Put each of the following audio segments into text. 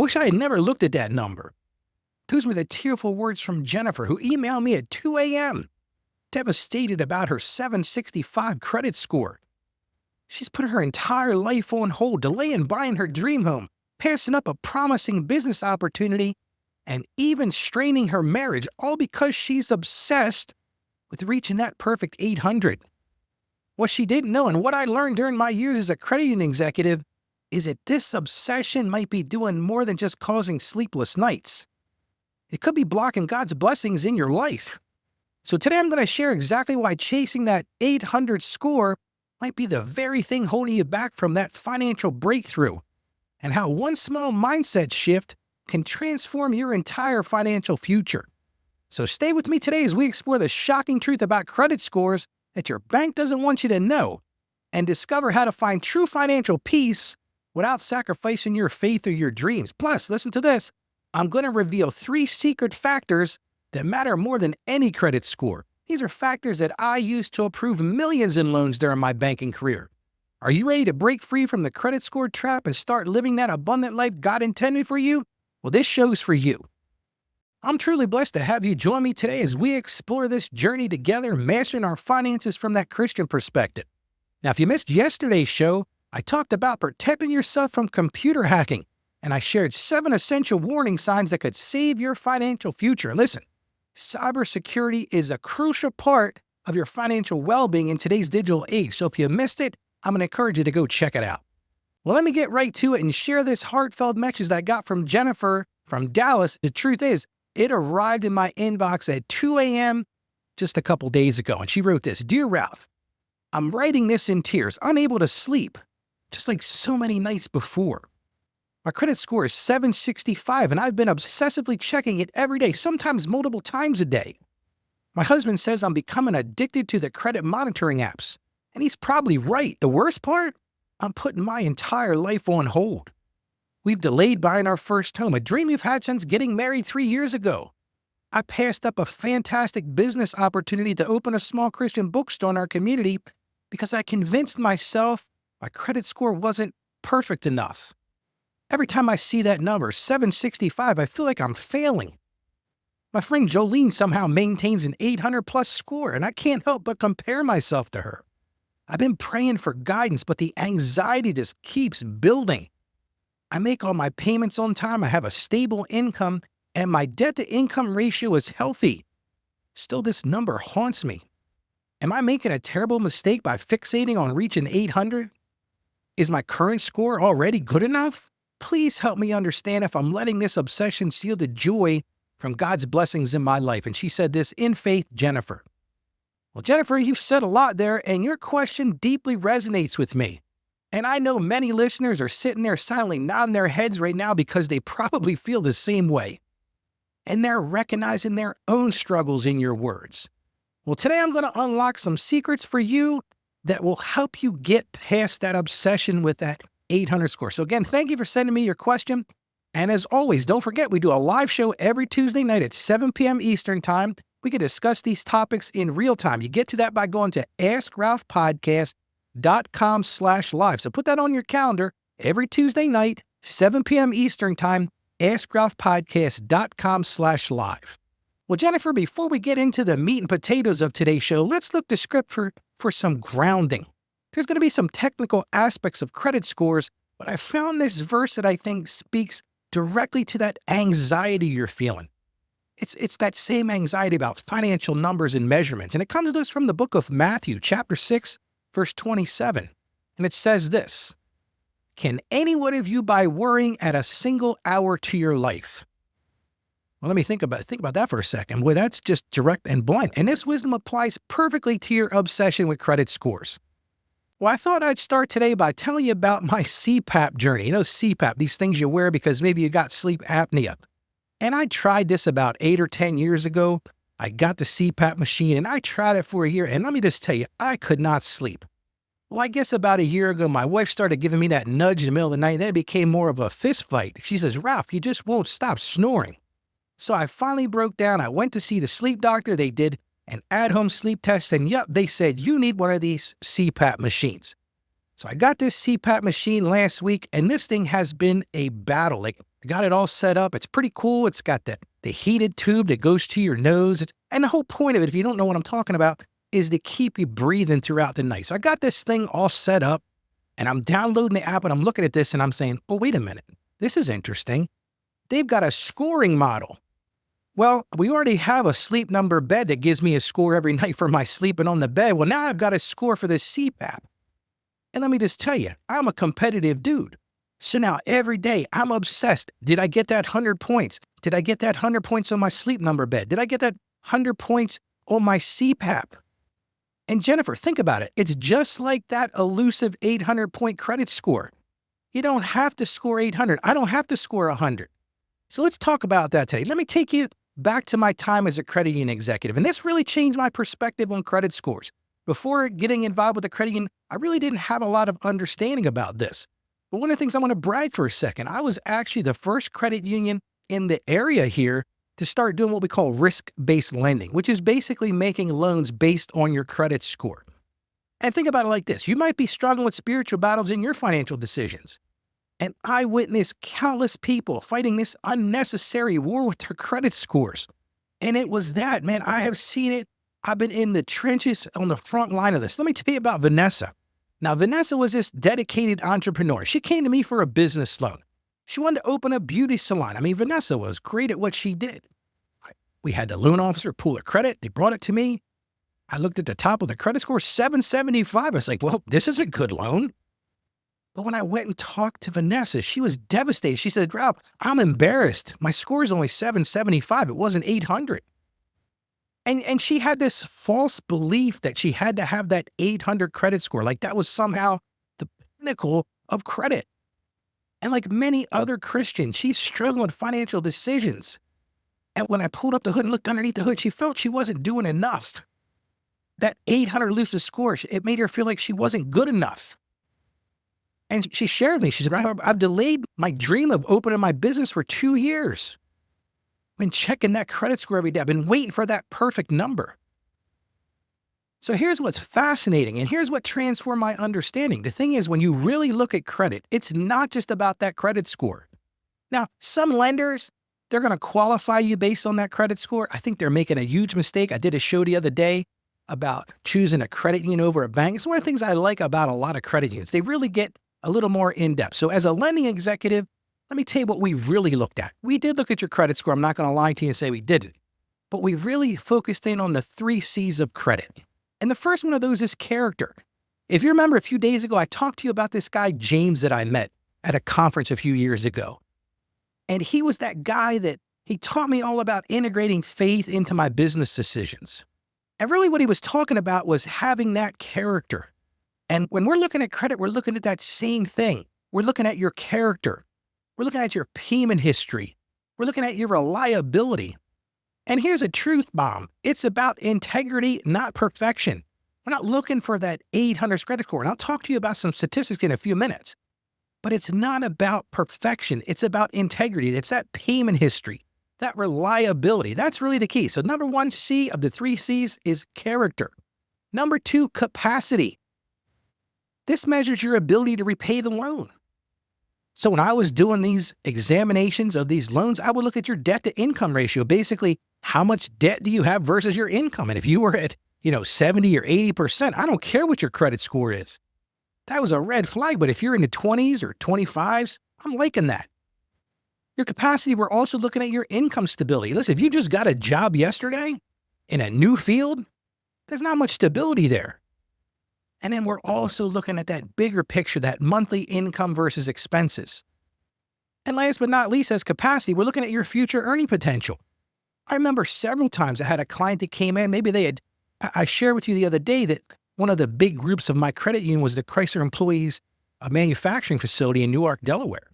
wish I had never looked at that number. Those were the tearful words from Jennifer, who emailed me at 2 a.m., devastated about her 765 credit score. She's put her entire life on hold, delaying buying her dream home, passing up a promising business opportunity, and even straining her marriage, all because she's obsessed with reaching that perfect 800. What she didn't know, and what I learned during my years as a credit union executive, is that this obsession might be doing more than just causing sleepless nights. It could be blocking God's blessings in your life. So today I'm going to share exactly why chasing that 800 score might be the very thing holding you back from that financial breakthrough, and how one small mindset shift can transform your entire financial future. So stay with me today as we explore the shocking truth about credit scores that your bank doesn't want you to know, and discover how to find true financial peace without sacrificing your faith or your dreams. Plus, listen to this, I'm going to reveal 3 secret factors that matter more than any credit score. These are factors that I used to approve millions in loans during my banking career. Are you ready to break free from the credit score trap and start living that abundant life God intended for you? Well, this show's for you. I'm truly blessed to have you join me today as we explore this journey together, mastering our finances from that Christian perspective. Now, if you missed yesterday's show, I talked about protecting yourself from computer hacking, and I shared 7 essential warning signs that could save your financial future. Listen, cybersecurity is a crucial part of your financial well-being in today's digital age, so if you missed it, I'm going to encourage you to go check it out. Well, let me get right to it and share this heartfelt message that I got from Jennifer from Dallas. The truth is, it arrived in my inbox at 2 a.m. just a couple days ago, and she wrote this, "Dear Ralph, I'm writing this in tears, unable to sleep, just like so many nights before. My credit score is 765, and I've been obsessively checking it every day, sometimes multiple times a day. My husband says I'm becoming addicted to the credit monitoring apps, and he's probably right. The worst part? I'm putting my entire life on hold. We've delayed buying our first home, a dream we've had since getting married 3 years ago. I passed up a fantastic business opportunity to open a small Christian bookstore in our community because I convinced myself my credit score wasn't perfect enough. Every time I see that number, 765, I feel like I'm failing. My friend Jolene somehow maintains an 800-plus score, and I can't help but compare myself to her. I've been praying for guidance, but the anxiety just keeps building. I make all my payments on time, I have a stable income, and my debt-to-income ratio is healthy. Still, this number haunts me. Am I making a terrible mistake by fixating on reaching 800? Is my current score already good enough? Please help me understand if I'm letting this obsession steal the joy from God's blessings in my life." And she said this, "In faith, Jennifer." Well, Jennifer, you've said a lot there, and your question deeply resonates with me. And I know many listeners are sitting there silently nodding their heads right now because they probably feel the same way. And they're recognizing their own struggles in your words. Well, today I'm going to unlock some secrets for you that will help you get past that obsession with that 800 score. So again, thank you for sending me your question. And as always, don't forget, we do a live show every Tuesday night at 7 p.m. Eastern Time. We can discuss these topics in real time. You get to that by going to AskRalphPodcast.com/live. So put that on your calendar every Tuesday night, 7 p.m. Eastern Time, AskRalphPodcast.com/live. Well, Jennifer, before we get into the meat and potatoes of today's show, let's look to Scripture for some grounding. There's going to be some technical aspects of credit scores, but I found this verse that I think speaks directly to that anxiety you're feeling. It's that same anxiety about financial numbers and measurements, and it comes to us from the book of Matthew, chapter 6, verse 27. And it says this, "Can any one of you, by worrying, add a single hour to your life?" Well, let me think about that for a second. Boy, that's just direct and blunt. And this wisdom applies perfectly to your obsession with credit scores. Well, I thought I'd start today by telling you about my CPAP journey. You know, CPAP, these things you wear because maybe you got sleep apnea. And I tried this about 8 or 10 years ago. I got the CPAP machine and I tried it for a year. And let me just tell you, I could not sleep. Well, I guess about a year ago, my wife started giving me that nudge in the middle of the night. Then it became more of a fist fight. She says, "Ralph, you just won't stop snoring." So I finally broke down. I went to see the sleep doctor. They did an at-home sleep test, and yep, they said, "You need one of these CPAP machines." So I got this CPAP machine last week, and this thing has been a battle. Like, I got it all set up. It's pretty cool. It's got the heated tube that goes to your nose. And the whole point of it, if you don't know what I'm talking about, is to keep you breathing throughout the night. So I got this thing all set up and I'm downloading the app and I'm looking at this and I'm saying, oh, wait a minute. This is interesting. They've got a scoring model. Well, we already have a Sleep Number bed that gives me a score every night for my sleeping on the bed. Well, now I've got a score for this CPAP. And let me just tell you, I'm a competitive dude. So now every day I'm obsessed. Did I get that 100 points? Did I get that 100 points on my Sleep Number bed? Did I get that 100 points on my CPAP? And Jennifer, think about it. It's just like that elusive 800-point credit score. You don't have to score 800. I don't have to score 100. So let's talk about that today. Let me take you back to my time as a credit union executive. And this really changed my perspective on credit scores. Before getting involved with the credit union, I really didn't have a lot of understanding about this. But one of the things I want to brag for a second, I was actually the first credit union in the area here to start doing what we call risk-based lending, which is basically making loans based on your credit score. And think about it like this. You might be struggling with spiritual battles in your financial decisions. And I witnessed countless people fighting this unnecessary war with their credit scores. And it was that, man, I have seen it. I've been in the trenches on the front line of this. Let me tell you about Vanessa. Now, Vanessa was this dedicated entrepreneur. She came to me for a business loan. She wanted to open a beauty salon. I mean, Vanessa was great at what she did. We had the loan officer pull her credit. They brought it to me. I looked at the top of the credit score, 775. I was like, well, this is a good loan. But when I went and talked to Vanessa, she was devastated. She said, Ralph, I'm embarrassed. My score is only 775. It wasn't 800. And she had this false belief that she had to have that 800 credit score. Like that was somehow the pinnacle of credit. And like many other Christians, she's struggling with financial decisions. And when I pulled up the hood and looked underneath the hood, she felt she wasn't doing enough. That 800 elusive score, it made her feel like she wasn't good enough. And she shared with me, she said, I've delayed my dream of opening my business for 2 years. I've been checking that credit score every day. I've been waiting for that perfect number. So here's what's fascinating, and here's what transformed my understanding. The thing is, when you really look at credit, it's not just about that credit score. Now, some lenders, they're going to qualify you based on that credit score. I think they're making a huge mistake. I did a show the other day about choosing a credit union over a bank. It's one of the things I like about a lot of credit unions. They really get a little more in-depth. So as a lending executive, let me tell you what we've really looked at. We did look at your credit score. I'm not going to lie to you and say we didn't. But we really focused in on the 3 C's of credit. And the first one of those is character. If you remember a few days ago, I talked to you about this guy, James, that I met at a conference a few years ago. And he was that guy that he taught me all about integrating faith into my business decisions. And really what he was talking about was having that character. And when we're looking at credit, we're looking at that same thing. We're looking at your character. We're looking at your payment history. We're looking at your reliability. And here's a truth bomb. It's about integrity, not perfection. We're not looking for that 800 credit score. And I'll talk to you about some statistics in a few minutes. But it's not about perfection. It's about integrity. It's that payment history, that reliability. That's really the key. So number 1 C of the 3 C's is character. Number 2, capacity. This measures your ability to repay the loan. So when I was doing these examinations of these loans, I would look at your debt to income ratio. Basically, how much debt do you have versus your income? And if you were at, 70 or 80%, I don't care what your credit score is. That was a red flag. But if you're in the 20s or 25s, I'm liking that. Your capacity, we're also looking at your income stability. Listen, if you just got a job yesterday in a new field, there's not much stability there. And then we're also looking at that bigger picture, that monthly income versus expenses. And last but not least, as capacity, we're looking at your future earning potential. I remember several times I had a client that came in, I shared with you the other day that one of the big groups of my credit union was the Chrysler Employees Manufacturing Facility in Newark, Delaware.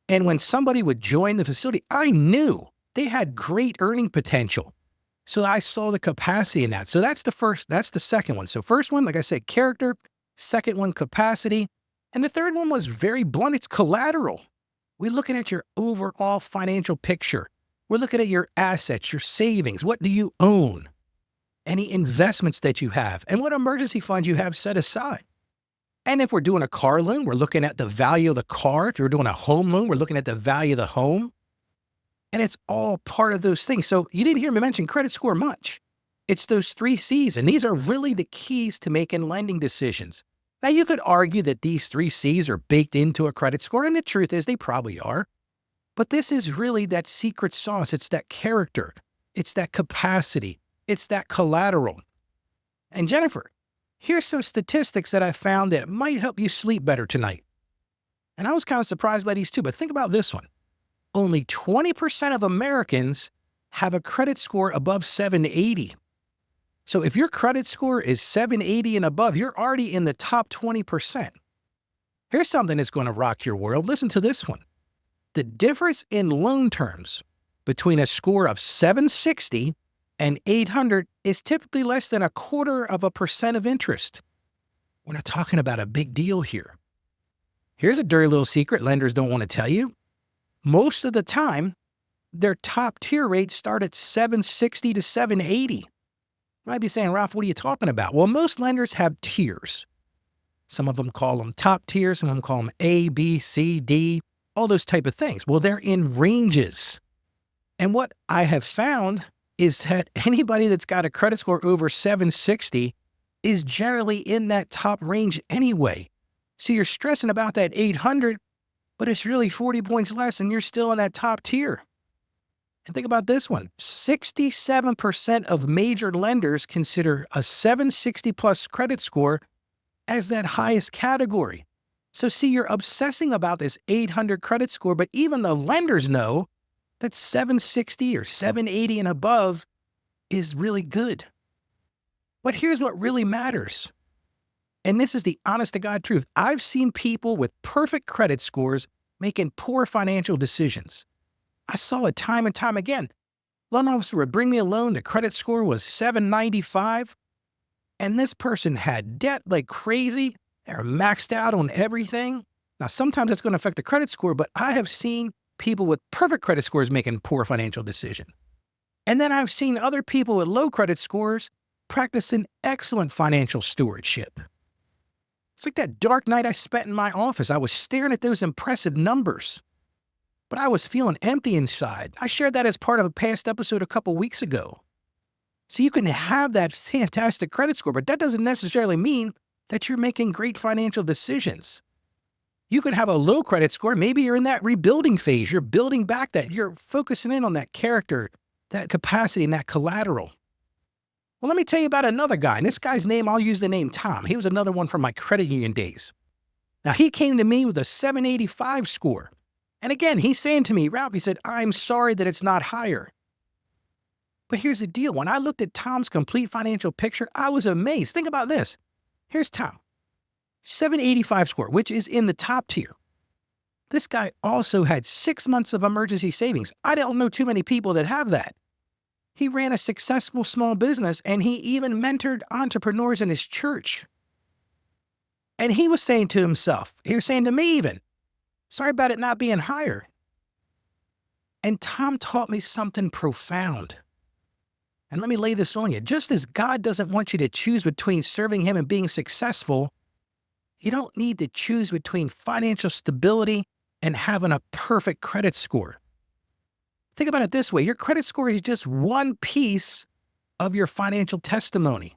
And when somebody would join the facility, I knew they had great earning potential. So I saw the capacity in that. So that's the second one. So first one, like I said, character. Second one, capacity. And the third one was very blunt. It's collateral. We're looking at your overall financial picture. We're looking at your assets, your savings. What do you own? Any investments that you have, and what emergency funds you have set aside. And if we're doing a car loan, we're looking at the value of the car. If you're doing a home loan, we're looking at the value of the home. And it's all part of those things. So you didn't hear me mention credit score much. It's those 3 C's, and these are really the keys to making lending decisions. Now, you could argue that these 3 C's are baked into a credit score, and the truth is they probably are. But this is really that secret sauce. It's that character. It's that capacity. It's that collateral. And Jennifer, here's some statistics that I found that might help you sleep better tonight. And I was kind of surprised by these too, but think about this one. Only 20% of Americans have a credit score above 780. So if your credit score is 780 and above, you're already in the top 20%. Here's something that's going to rock your world. Listen to this one. The difference in loan terms between a score of 760 and 800 is typically less than 0.25% of interest. We're not talking about a big deal here. Here's a dirty little secret lenders don't want to tell you. Most of the time, their top tier rates start at 760 to 780. You might be saying, Ralph, what are you talking about? Well, most lenders have tiers. Some of them call them top tiers, some of them call them A, B, C, D, all those type of things. Well, they're in ranges. And what I have found is that anybody that's got a credit score over 760 is generally in that top range anyway. So you're stressing about that 800, but it's really 40 points less and you're still in that top tier. And think about this one. 67% of major lenders consider a 760 plus credit score as that highest category. So see, you're obsessing about this 800 credit score, but even the lenders know that 760 or 780 and above is really good. But here's what really matters. And this is the honest to God truth. I've seen people with perfect credit scores making poor financial decisions. I saw it time and time again. Loan officer would bring me a loan. The credit score was 795. And this person had debt like crazy. They're maxed out on everything. Now, sometimes it's going to affect the credit score, but I have seen people with perfect credit scores making poor financial decisions. And then I've seen other people with low credit scores practicing excellent financial stewardship. It's like that dark night I spent in my office. I was staring at those impressive numbers, but I was feeling empty inside. I shared that as part of a past episode a couple weeks ago. So you can have that fantastic credit score, but that doesn't necessarily mean that you're making great financial decisions. You could have a low credit score. Maybe you're in that rebuilding phase. You're building back that. You're focusing in on that character, that capacity, and that collateral. Well, let me tell you about another guy. And this guy's name, I'll use the name Tom. He was another one from my credit union days. Now, he came to me with a 785 score. And again, he's saying to me, Ralph, he said, I'm sorry that it's not higher. But here's the deal. When I looked at Tom's complete financial picture, I was amazed. Think about this. Here's Tom. 785 score, which is in the top tier. This guy also had 6 months of emergency savings. I don't know too many people that have that. He ran a successful small business, and he even mentored entrepreneurs in his church. And he was saying to himself, he was saying to me even, sorry about it not being higher. And Tom taught me something profound. And let me lay this on you. Just as God doesn't want you to choose between serving him and being successful, you don't need to choose between financial stability and having a perfect credit score. Think about it this way. Your credit score is just one piece of your financial testimony.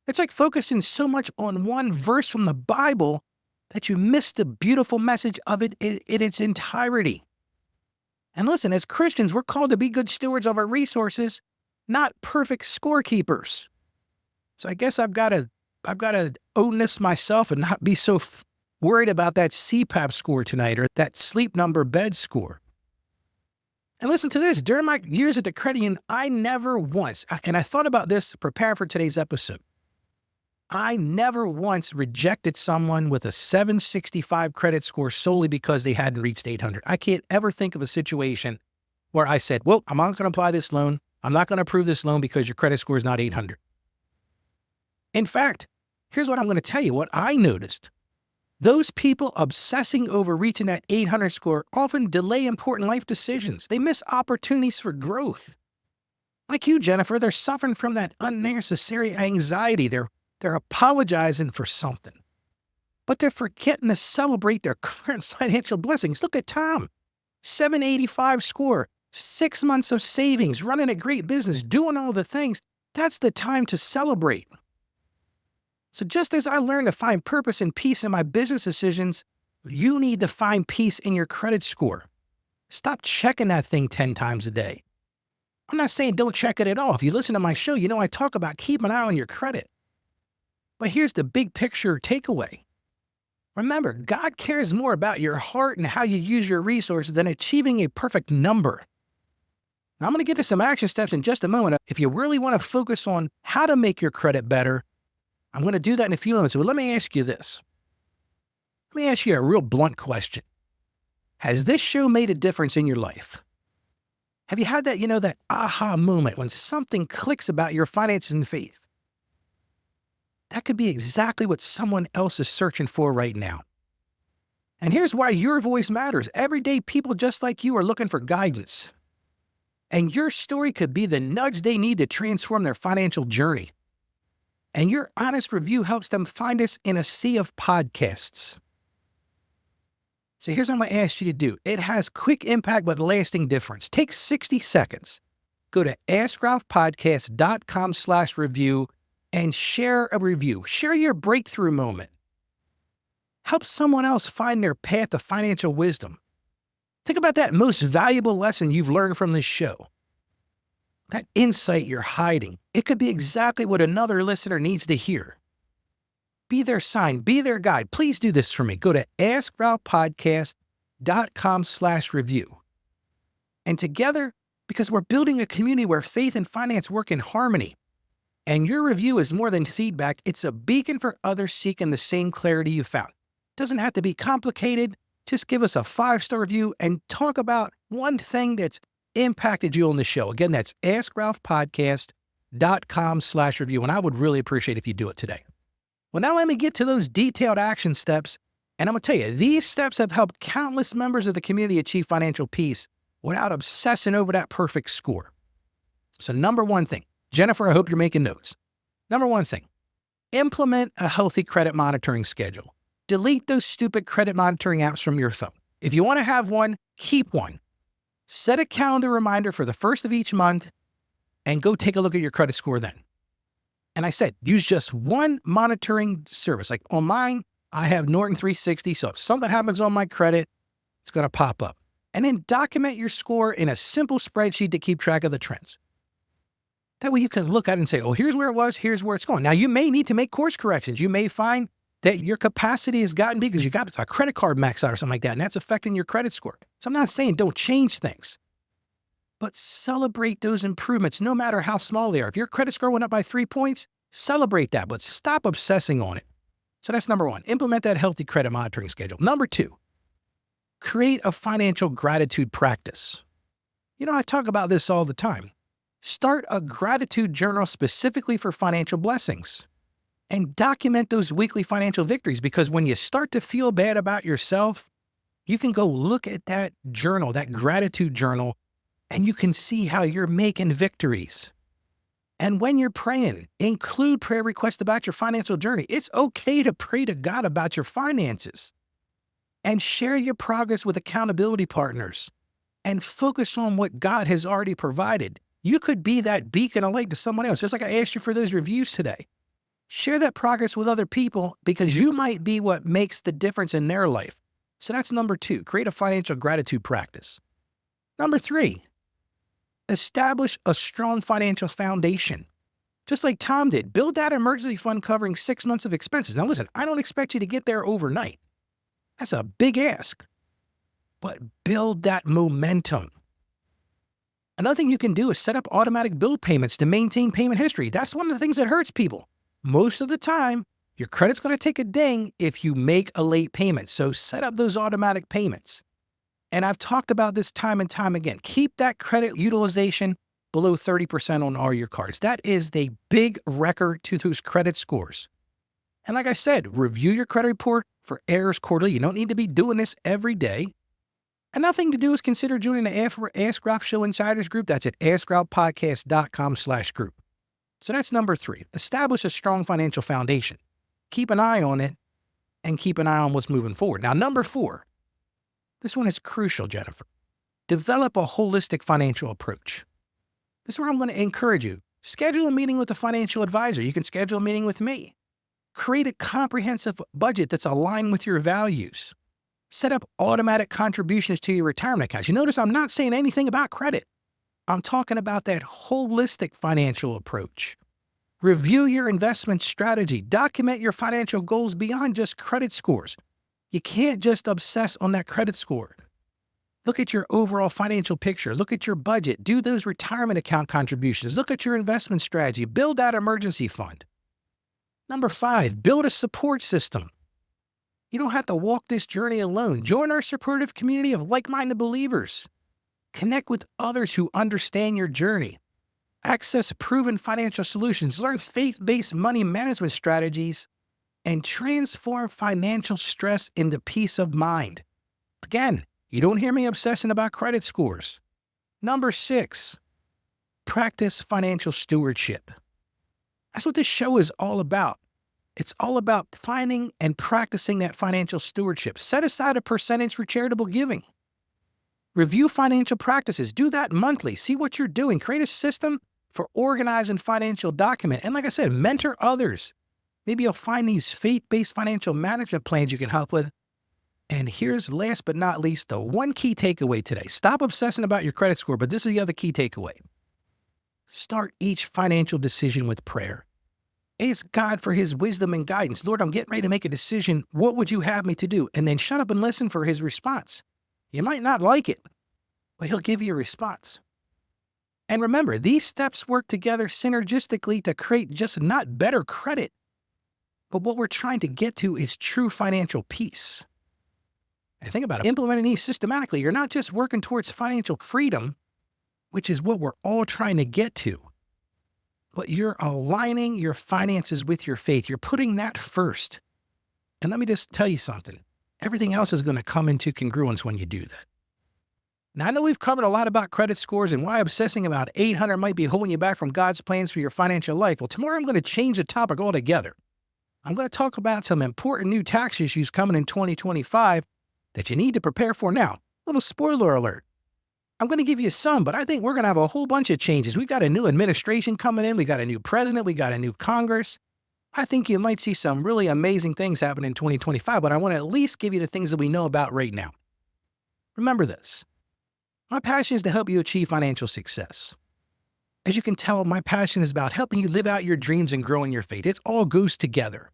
It's like focusing so much on one verse from the Bible that you miss the beautiful message of it in its entirety. And listen, as Christians, we're called to be good stewards of our resources, not perfect scorekeepers. So I guess I've got to own this myself and not be so worried about that CPAP score tonight or that sleep number bed score. And listen to this. During my years at the credit union, I never once, and I thought about this to prepare for today's episode, I never once rejected someone with a 765 credit score solely because they hadn't reached 800. I can't ever think of a situation where I said, well, I'm not going to apply this loan. I'm not going to approve this loan because your credit score is not 800. In fact, here's what I'm going to tell you, what I noticed. Those people obsessing over reaching that 800 score often delay important life decisions. They miss opportunities for growth. Like you, Jennifer, they're suffering from that unnecessary anxiety. They're apologizing for something. but they're forgetting to celebrate their current financial blessings. Look at Tom, 785 score, 6 months of savings, running a great business, doing all the things. That's the time to celebrate. So just as I learned to find purpose and peace in my business decisions, you need to find peace in your credit score. Stop checking that thing 10 times a day. I'm not saying don't check it at all. If you listen to my show, you know I talk about keep an eye on your credit. But here's the big picture takeaway. Remember, God cares more about your heart and how you use your resources than achieving a perfect number. Now, I'm going to get to some action steps in just a moment. If you really want to focus on how to make your credit better, I'm going to do that in a few moments. But let me ask you this. Let me ask you a real blunt question. Has this show made a difference in your life? Have you had that, that aha moment when something clicks about your finances and faith? That could be exactly what someone else is searching for right now. And here's why your voice matters. Everyday people just like you are looking for guidance. And your story could be the nudge they need to transform their financial journey. And your honest review helps them find us in a sea of podcasts. So here's what I'm going to ask you to do. It has quick impact but lasting difference. Take 60 seconds. Go to askralphpodcast.com/review and share a review. Share your breakthrough moment. Help someone else find their path to financial wisdom. Think about that most valuable lesson you've learned from this show. That insight you're hiding. It could be exactly what another listener needs to hear. Be their sign, be their guide. Please do this for me. Go to askralphpodcast.com/review. And together, because we're building a community where faith and finance work in harmony, and your review is more than feedback, it's a beacon for others seeking the same clarity you found. It doesn't have to be complicated. Just give us a 5-star review and talk about one thing that's impacted you on the show. Again, that's askralphpodcast.com/review. And I would really appreciate if you do it today. Well, now let me get to those detailed action steps. And I'm going to tell you, these steps have helped countless members of the community achieve financial peace without obsessing over that perfect score. So number one thing, Jennifer, I hope you're making notes. Number one thing, implement a healthy credit monitoring schedule. Delete those stupid credit monitoring apps from your phone. If you want to have one, keep one. Set a calendar reminder for the first of each month and go take a look at your credit score then. And I said, use just one monitoring service. Like on mine, I have Norton 360. So if something happens on my credit, it's going to pop up. And then document your score in a simple spreadsheet to keep track of the trends. That way you can look at it and say, oh, here's where it was, here's where it's going. Now, you may need to make course corrections. You may find that your capacity has gotten big because you got a credit card max out or something like that, and that's affecting your credit score. So I'm not saying don't change things, but celebrate those improvements no matter how small they are. If your credit score went up by 3 points, celebrate that, but stop obsessing on it. So that's number one. Implement that healthy credit monitoring schedule. Number two, create a financial gratitude practice. I talk about this all the time. Start a gratitude journal specifically for financial blessings and document those weekly financial victories, because when you start to feel bad about yourself, you can go look at that journal, that gratitude journal, and you can see how you're making victories. And when you're praying, include prayer requests about your financial journey. It's okay to pray to God about your finances. And share your progress with accountability partners and focus on what God has already provided. You could be that beacon of light to someone else, just like I asked you for those reviews today. Share that progress with other people because you might be what makes the difference in their life. So that's number two, create a financial gratitude practice. Number three, establish a strong financial foundation. Just like Tom did, build that emergency fund covering 6 months of expenses. Now listen, I don't expect you to get there overnight. That's a big ask. But build that momentum. Another thing you can do is set up automatic bill payments to maintain payment history. That's one of the things that hurts people. Most of the time, your credit's going to take a ding if you make a late payment. So set up those automatic payments. And I've talked about this time and time again. Keep that credit utilization below 30% on all your cards. That is the big record to those credit scores. And like I said, review your credit report for errors quarterly. You don't need to be doing this every day. Another thing to do is consider joining the Ask Ralph Show Insiders group. That's at askralphpodcast.com/group. So that's number three. Establish a strong financial foundation. Keep an eye on it and keep an eye on what's moving forward. Now, number 4, this one is crucial, Jennifer. Develop a holistic financial approach. This is where I'm going to encourage you. Schedule a meeting with a financial advisor. You can schedule a meeting with me. Create a comprehensive budget that's aligned with your values. Set up automatic contributions to your retirement accounts. You notice I'm not saying anything about credit. I'm talking about that holistic financial approach. Review your investment strategy. Document your financial goals beyond just credit scores. You can't just obsess on that credit score. Look at your overall financial picture. Look at your budget. Do those retirement account contributions. Look at your investment strategy. Build that emergency fund. Number 5, build a support system. You don't have to walk this journey alone. Join our supportive community of like-minded believers. Connect with others who understand your journey. Access proven financial solutions. Learn faith-based money management strategies and transform financial stress into peace of mind. Again, you don't hear me obsessing about credit scores. Number 6, practice financial stewardship. That's what this show is all about. It's all about finding and practicing that financial stewardship. Set aside a percentage for charitable giving. Review financial practices. Do that monthly. See what you're doing. Create a system for organizing financial document. And like I said, mentor others. Maybe you'll find these faith-based financial management plans you can help with. And here's last but not least, the one key takeaway today. Stop obsessing about your credit score, but this is the other key takeaway. Start each financial decision with prayer. Ask God for his wisdom and guidance. Lord, I'm getting ready to make a decision. What would you have me to do? And then shut up and listen for his response. You might not like it, but he'll give you a response. And remember, these steps work together synergistically to create just not better credit, but what we're trying to get to is true financial peace. And think about it. Implementing these systematically, you're not just working towards financial freedom, which is what we're all trying to get to, but you're aligning your finances with your faith. You're putting that first. And let me just tell you something. Everything else is going to come into congruence when you do that. Now, I know we've covered a lot about credit scores and why obsessing about 800 might be holding you back from God's plans for your financial life. Well, tomorrow I'm going to change the topic altogether. I'm going to talk about some important new tax issues coming in 2025 that you need to prepare for now. Little spoiler alert. I'm going to give you some, but I think we're going to have a whole bunch of changes. We've got a new administration coming in. We got a new president. We got a new Congress. I think you might see some really amazing things happen in 2025, but I want to at least give you the things that we know about right now. Remember this. My passion is to help you achieve financial success. As you can tell, my passion is about helping you live out your dreams and grow in your faith. It all goes together.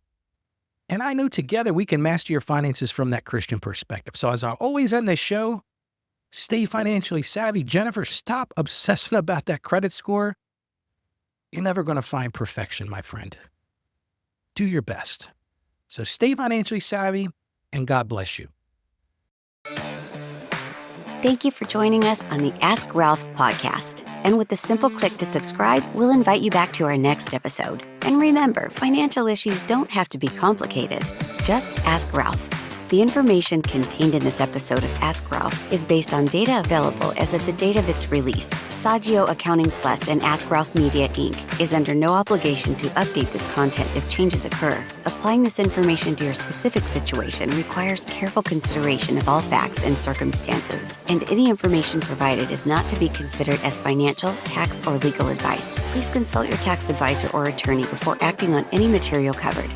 And I know together we can master your finances from that Christian perspective. So as I always end this show, stay financially savvy. Jennifer, stop obsessing about that credit score. You're never going to find perfection, my friend. Do your best. So stay financially savvy, and God bless you. Thank you for joining us on the Ask Ralph podcast. And with a simple click to subscribe, we'll invite you back to our next episode. And remember, financial issues don't have to be complicated. Just ask Ralph. The information contained in this episode of Ask Ralph is based on data available as of the date of its release. Saggio Accounting Plus and Ask Ralph Media, Inc. is under no obligation to update this content if changes occur. Applying this information to your specific situation requires careful consideration of all facts and circumstances, and any information provided is not to be considered as financial, tax, or legal advice. Please consult your tax advisor or attorney before acting on any material covered.